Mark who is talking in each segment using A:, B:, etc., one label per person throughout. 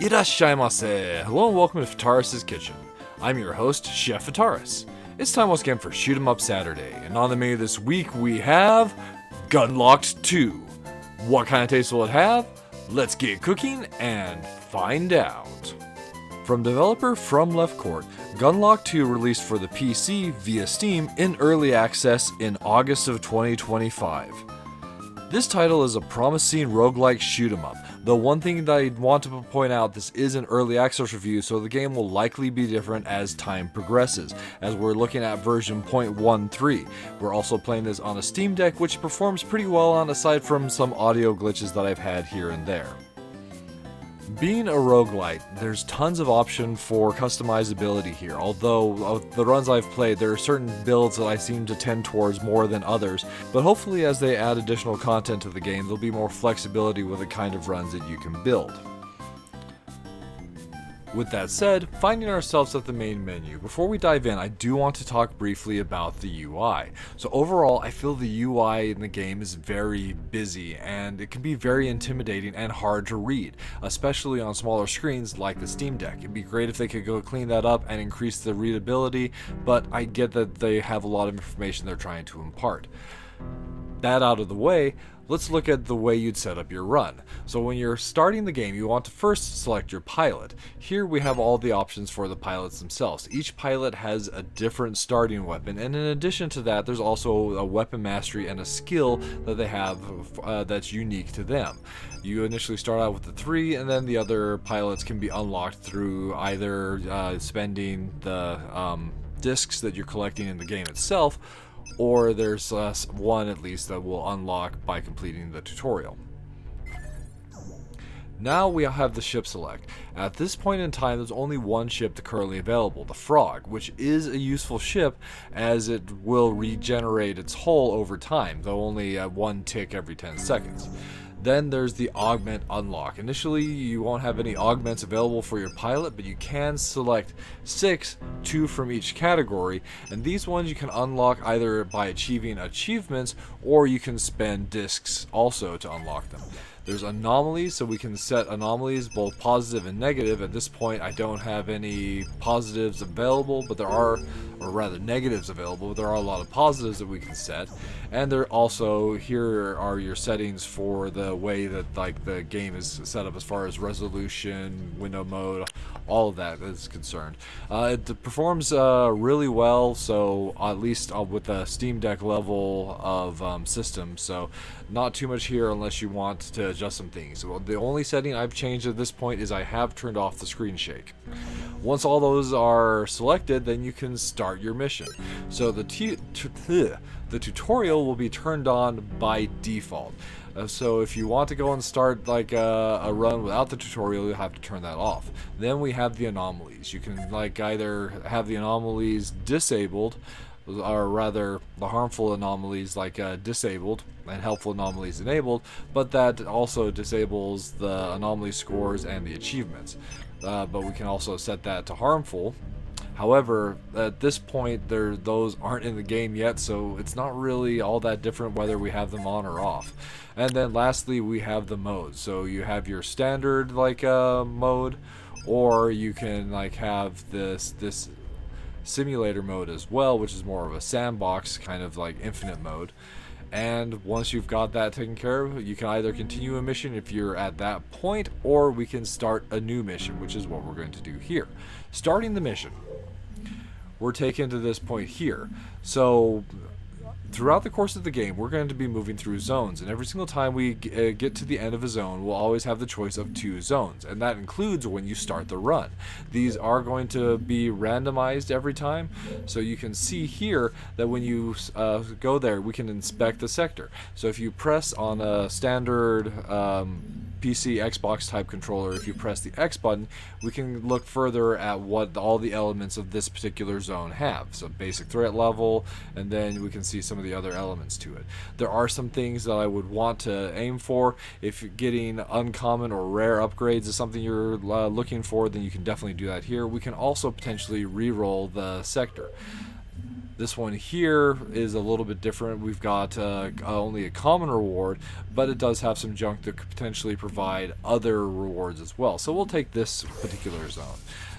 A: Irashaimase! Hello and welcome to Fataris' Kitchen. I'm your host, Chef Fataris. It's time once again for Shoot 'em Up Saturday, and on the menu this week we have Gunlocked 2. What kind of taste will it have? Let's get cooking and find out. From developer From Left Court, Gunlocked 2 released for the PC via Steam in early access in August of 2025. This title is a promising roguelike shoot 'em up, though one thing that I want to point out, this is an early access review, so the game will likely be different as time progresses, as we're looking at version 0.13. We're also playing this on a Steam Deck, which performs pretty well on, aside from some audio glitches that I've had here and there. Being a roguelite, there's tons of option for customizability here, although of the runs I've played, there are certain builds that I seem to tend towards more than others, but hopefully as they add additional content to the game, there'll be more flexibility with the kind of runs that you can build. With that said, finding ourselves at the main menu, before we dive in, I do want to talk briefly about the UI. So overall, I feel the UI in the game is very busy, and it can be very intimidating and hard to read, especially on smaller screens like the Steam Deck. It'd be great if they could go clean that up and increase the readability, but I get that they have a lot of information they're trying to impart. That out of the way, let's look at the way you'd set up your run. So when you're starting the game, you want to first select your pilot. Here we have all the options for the pilots themselves. Each pilot has a different starting weapon, and in addition to that, there's also a weapon mastery and a skill that they have that's unique to them. You initially start out with the 3, and then the other pilots can be unlocked through either spending the discs that you're collecting in the game itself, or there's one at least that will unlock by completing the tutorial. Now we have the ship select. At this point in time, there's only one ship currently available, the Frog, which is a useful ship as it will regenerate its hull over time, though only at 1 tick every 10 seconds. Then there's the Augment unlock. Initially, you won't have any augments available for your pilot, but you can select 6, 2 from each category, and these ones you can unlock either by achieving achievements, or you can spend discs also to unlock them. There's anomalies, so we can set anomalies both positive and negative. At this point, I don't have any positives available, but there are, or rather negatives available, but there are a lot of positives that we can set. And there also, here are your settings for the way that like the game is set up as far as resolution, window mode, all of that is concerned. It performs really well, so at least with the Steam Deck level of system, so not too much here unless you want to adjust some things. Well, the only setting I've changed at this point is I have turned off the screen shake. Once all those are selected, then you can start your mission. So the tutorial will be turned on by default. So if you want to go and start like a run without the tutorial, you'll have to turn that off. Then we have the anomalies. You can like either have the anomalies disabled, or rather the harmful anomalies like disabled and helpful anomalies enabled, but that also disables the anomaly scores and the achievements. But we can also set that to harmful. However, at this point, those aren't in the game yet, so it's not really all that different whether we have them on or off. And then lastly, we have the modes. So you have your standard like mode, or you can like have this simulator mode as well, which is more of a sandbox kind of like infinite mode. And once you've got that taken care of, you can either continue a mission if you're at that point, or we can start a new mission, which is what we're going to do here. Starting the mission, we're taken to this point here. So throughout the course of the game, we're going to be moving through zones, and every single time we get to the end of a zone, we'll always have the choice of 2 zones, and that includes when you start the run. These are going to be randomized every time, so you can see here that when you go there, we can inspect the sector. So if you press on a standard PC, Xbox type controller, if you press the X button, we can look further at what all the elements of this particular zone have. So basic threat level, and then we can see some of the other elements to it. There are some things that I would want to aim for. If getting uncommon or rare upgrades is something you're looking for, then you can definitely do that here. We can also potentially re-roll the sector. This one here is a little bit different. We've got only a common reward, but it does have some junk that could potentially provide other rewards as well. So we'll take this particular zone.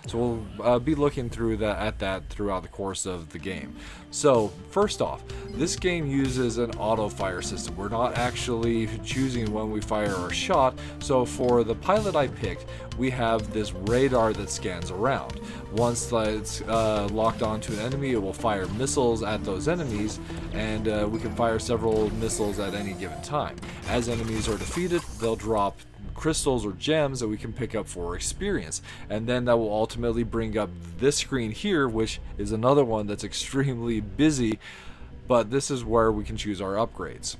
A: So we'll be looking through that throughout the course of the game. So first off, this game uses an auto fire system. We're not actually choosing when we fire our shot. So for the pilot I picked, we have this radar that scans around. Once it's locked onto an enemy, it will fire missiles at those enemies, and we can fire several missiles at any given time. As enemies are defeated, they'll drop crystals or gems that we can pick up for experience, and then that will ultimately bring up this screen here, which is another one that's extremely busy, but this is where we can choose our upgrades.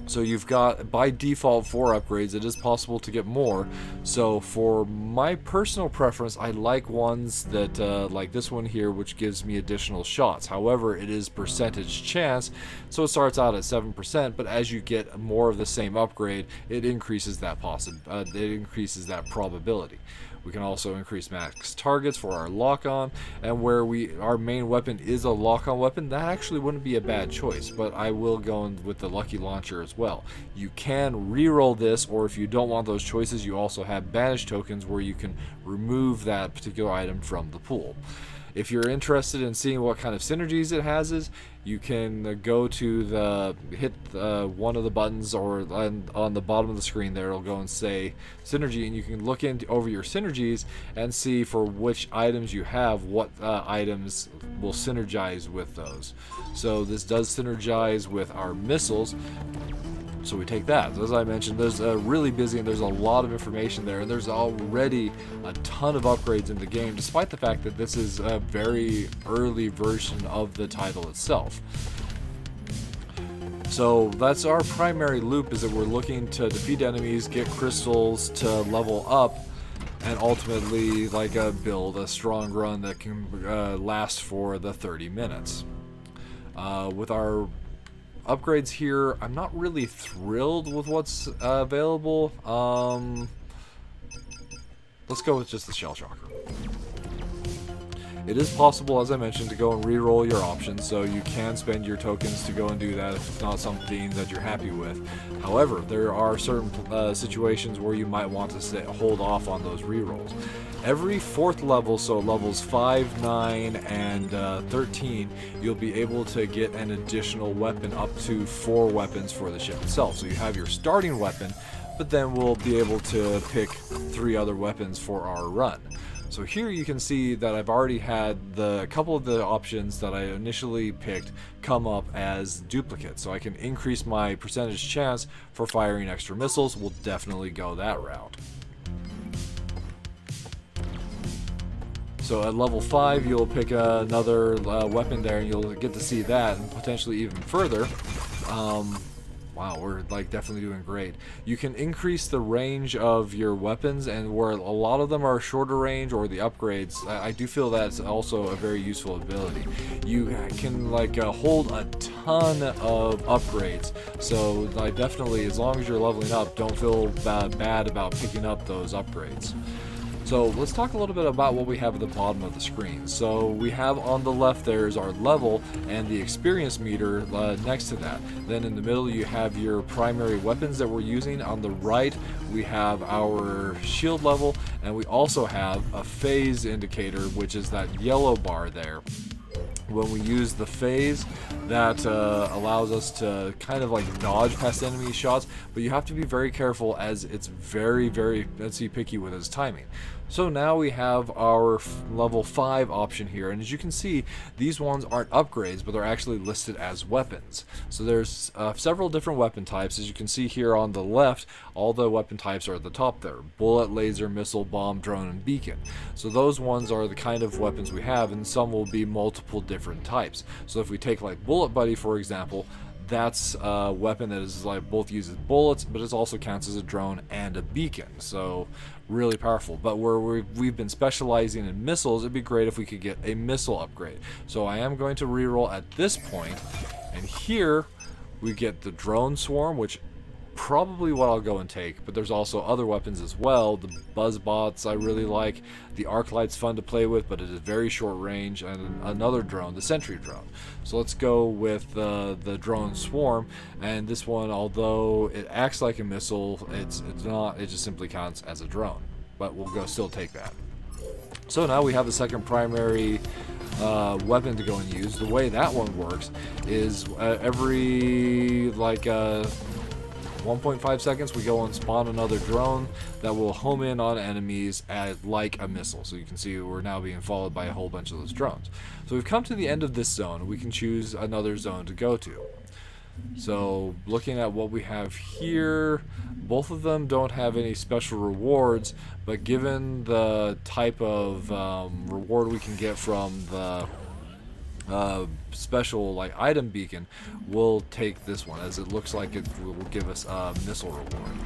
A: So you've got, by default, 4 upgrades. It is possible to get more. So for my personal preference, I like ones that like this one here, which gives me additional shots. However, it is percentage chance, so it starts out at 7%, but as you get more of the same upgrade, it increases that probability. We can also increase max targets for our lock-on, and where our main weapon is a lock-on weapon, that actually wouldn't be a bad choice, but I will go in with the lucky launcher as well. You can re-roll this, or if you don't want those choices, you also have banish tokens where you can remove that particular item from the pool. If you're interested in seeing what kind of synergies it has, you can go to hit one of the buttons, or on the bottom of the screen there, it'll go and say synergy, and you can look over your synergies and see for which items you have, what items will synergize with those. So this does synergize with our missiles. So we take that. As I mentioned, there's really busy, and there's a lot of information there, and there's already a ton of upgrades in the game, despite the fact that this is a very early version of the title itself. So that's our primary loop, is that we're looking to defeat enemies, get crystals to level up, and ultimately build a strong run that can last for the 30 minutes. With our upgrades here, I'm not really thrilled with what's available. Let's go with just the shell shocker. It is possible, as I mentioned, to go and re-roll your options, so you can spend your tokens to go and do that if it's not something that you're happy with. However, there are certain situations where you might want to hold off on those re-rolls. Every 4th level, so levels 5, 9, and 13, you'll be able to get an additional weapon, up to 4 weapons for the ship itself. So you have your starting weapon, but then we'll be able to pick 3 other weapons for our run. So here you can see that I've already had a couple of the options that I initially picked come up as duplicates. So I can increase my percentage chance for firing extra missiles. We'll definitely go that route. So at level 5, you'll pick another weapon there, and you'll get to see that, and potentially even further. Wow, we're definitely doing great. You can increase the range of your weapons, and where a lot of them are shorter range, or the upgrades, I do feel that's also a very useful ability. You can hold a ton of upgrades, so definitely, as long as you're leveling up, don't feel bad about picking up those upgrades. So let's talk a little bit about what we have at the bottom of the screen. So we have on the left there is our level and the experience meter next to that. Then in the middle you have your primary weapons that we're using. On the right we have our shield level, and we also have a phase indicator, which is that yellow bar there. When we use the phase, that allows us to kind of dodge past enemy shots, but you have to be very careful, as it's very, very picky with its timing. So now we have our level 5 option here, and as you can see, these ones aren't upgrades, but they're actually listed as weapons. So there's several different weapon types. As you can see here on the left, all the weapon types are at the top there: bullet, laser, missile, bomb, drone, and beacon. So those ones are the kind of weapons we have, and some will be multiple different types. So if we take Bullet Buddy, for example, that's a weapon that is both uses bullets, but it also counts as a drone and a beacon. So really powerful. But where we've been specializing in missiles, it'd be great if we could get a missile upgrade. So I am going to reroll at this point, and here we get the drone swarm, which probably what I'll go and take, but there's also other weapons as well. The buzz bots I really like. The arc light's fun to play with, but it is very short range. And another drone, the sentry drone. So let's go with the drone swarm. And this one, although it acts like a missile, it's not. It just simply counts as a drone. But we'll still take that. So now we have the second primary weapon to go and use. The way that one works is every 1.5 seconds we go and spawn another drone that will home in on enemies like a missile. So you can see we're now being followed by a whole bunch of those drones. So we've come to the end of this zone. We can choose another zone to go to. So looking at what we have here, both of them don't have any special rewards, but given the type of reward we can get from the special item beacon, we'll take this one, as it looks like it will give us a missile reward.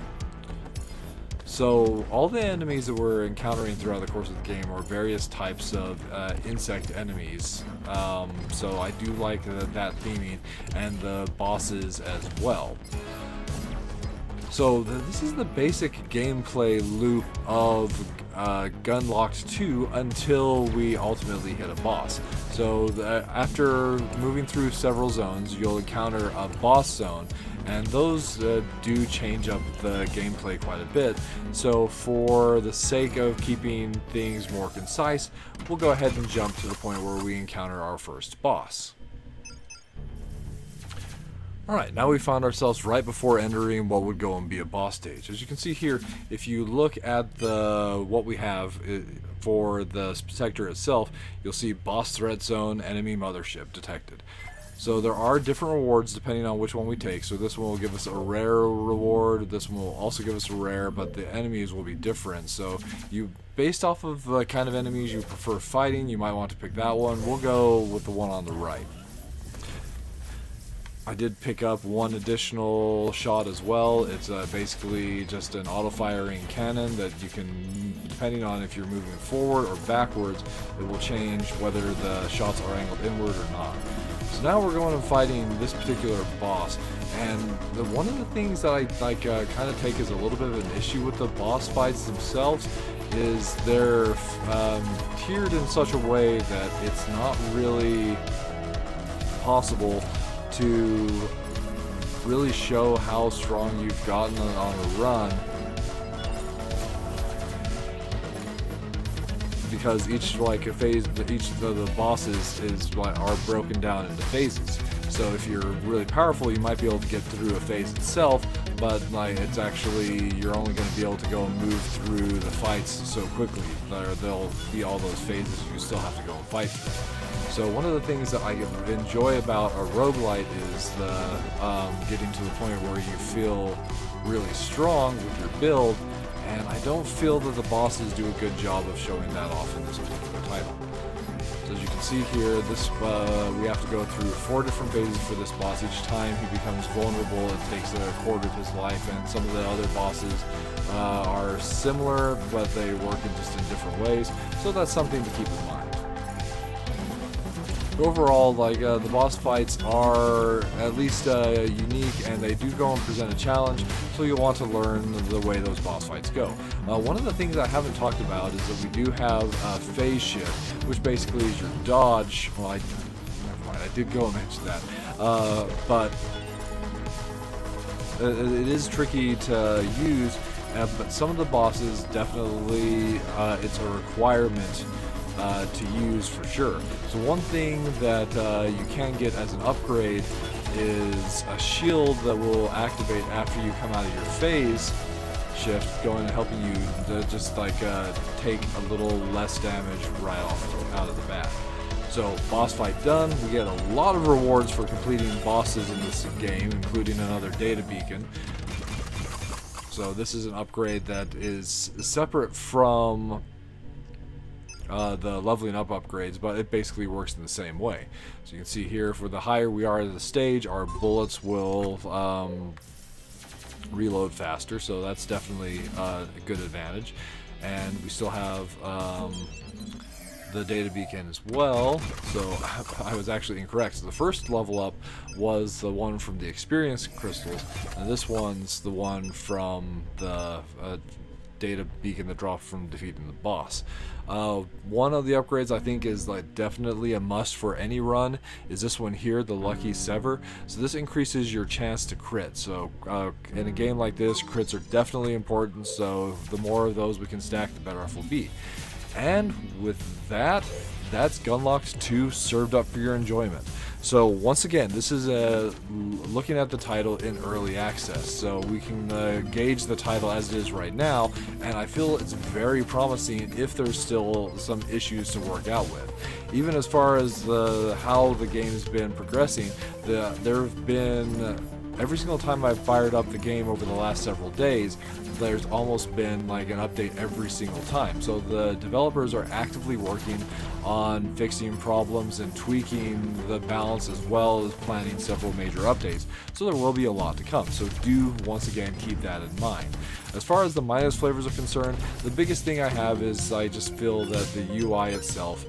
A: So all the enemies that we're encountering throughout the course of the game are various types of insect enemies. So I do like that theming, and the bosses as well. So this is the basic gameplay loop of Gunlocked 2 until we ultimately hit a boss. So after moving through several zones, you'll encounter a boss zone, and those do change up the gameplay quite a bit. So for the sake of keeping things more concise, we'll go ahead and jump to the point where we encounter our first boss. Alright, now we found ourselves right before entering what would go and be a boss stage. As you can see here, if you look at what we have for the sector itself, you'll see boss threat zone, enemy mothership detected. So there are different rewards depending on which one we take. So this one will give us a rare reward, this one will also give us a rare, but the enemies will be different. So based off of the kind of enemies you prefer fighting, you might want to pick that one. We'll go with the one on the right. I did pick up one additional shot as well. It's basically just an auto-firing cannon that you can, depending on if you're moving forward or backwards, it will change whether the shots are angled inward or not. So now we're going and fighting this particular boss, and one of the things that I kind of take as a little bit of an issue with the boss fights themselves is they're tiered in such a way that it's not really possible to really show how strong you've gotten on a run, because each phase, each of the bosses are broken down into phases. So if you're really powerful, you might be able to get through a phase itself, but it's actually, you're only going to be able to go and move through the fights so quickly. There'll be all those phases you still have to go and fight through. So one of the things that I enjoy about a roguelite is getting to the point where you feel really strong with your build, and I don't feel that the bosses do a good job of showing that off in this particular title. So as you can see here, we have to go through 4 different phases for this boss. Each time he becomes vulnerable, it takes a quarter of his life, and some of the other bosses are similar, but they work in different ways. So that's something to keep in mind. Overall, the boss fights are at least unique, and they do go and present a challenge, so you'll want to learn the way those boss fights go. One of the things I haven't talked about is that we do have phase shift, which basically is your dodge. Well, never mind, I did go and mention that, but it is tricky to use, but some of the bosses definitely, it's a requirement to use for sure. So one thing that you can get as an upgrade is a shield that will activate after you come out of your phase shift, going and helping you to just take a little less damage right off out of the bat. So boss fight done. We get a lot of rewards for completing bosses in this game, including another data beacon. So this is an upgrade that is separate from the leveling up upgrades, but it basically works in the same way. So you can see here, for the higher we are in the stage, our bullets will reload faster, so that's definitely a good advantage. And we still have the data beacon as well. So I was actually incorrect. So the first level up was the one from the experience crystals, and this one's the one from the data beacon that dropped from defeating the boss. One of the upgrades I think is like definitely a must for any run is this one here, the Lucky Sever. So this increases your chance to crit. So in a game like this, crits are definitely important, so the more of those we can stack, the better off we'll be. And with that, that's Gunlocked 2 served up for your enjoyment. So once again, this is looking at the title in early access, so we can gauge the title as it is right now, and I feel it's very promising if there's still some issues to work out with. Even as far as how the game's been progressing, there have been, every single time I've fired up the game over the last several days, there's almost been like an update every single time. So the developers are actively working on fixing problems and tweaking the balance, as well as planning several major updates. So there will be a lot to come. So do once again keep that in mind. As far as the minus flavors are concerned, the biggest thing I have is I just feel that the UI itself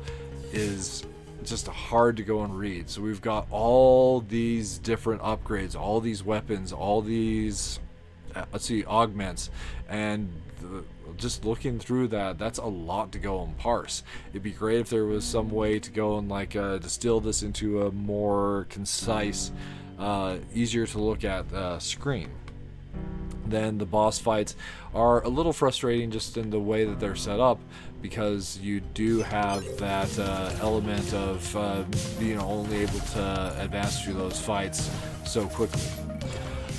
A: is just hard to go and read. So we've got all these different upgrades, all these weapons, all these augments, and just looking through that's a lot to go and parse. It'd be great if there was some way to go and like distill this into a more concise, easier to look at screen. Then the boss fights are a little frustrating just in the way that they're set up, because you do have that element of being only able to advance through those fights so quickly.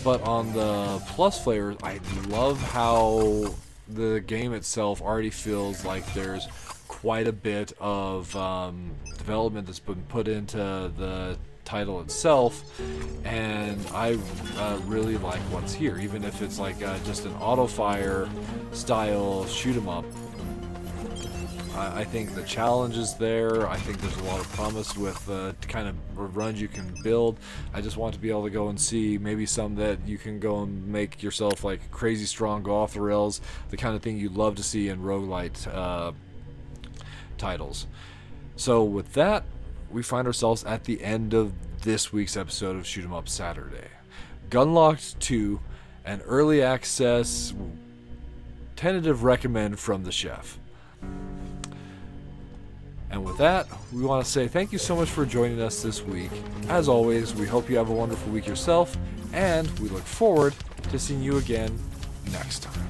A: But on the plus flavors, I love how the game itself already feels like there's quite a bit of development that's been put into the title itself, and I really like what's here, even if it's like just an auto fire style shoot 'em up. I think the challenge is there. I think there's a lot of promise with the kind of runs you can build. I just want to be able to go and see maybe some that you can go and make yourself like crazy strong, go off the rails, the kind of thing you'd love to see in roguelite titles. So with that, we find ourselves at the end of this week's episode of Shoot 'em Up Saturday. Gunlocked 2, an early access tentative recommend from the chef. And with that, we want to say thank you so much for joining us this week. As always, we hope you have a wonderful week yourself, and we look forward to seeing you again next time.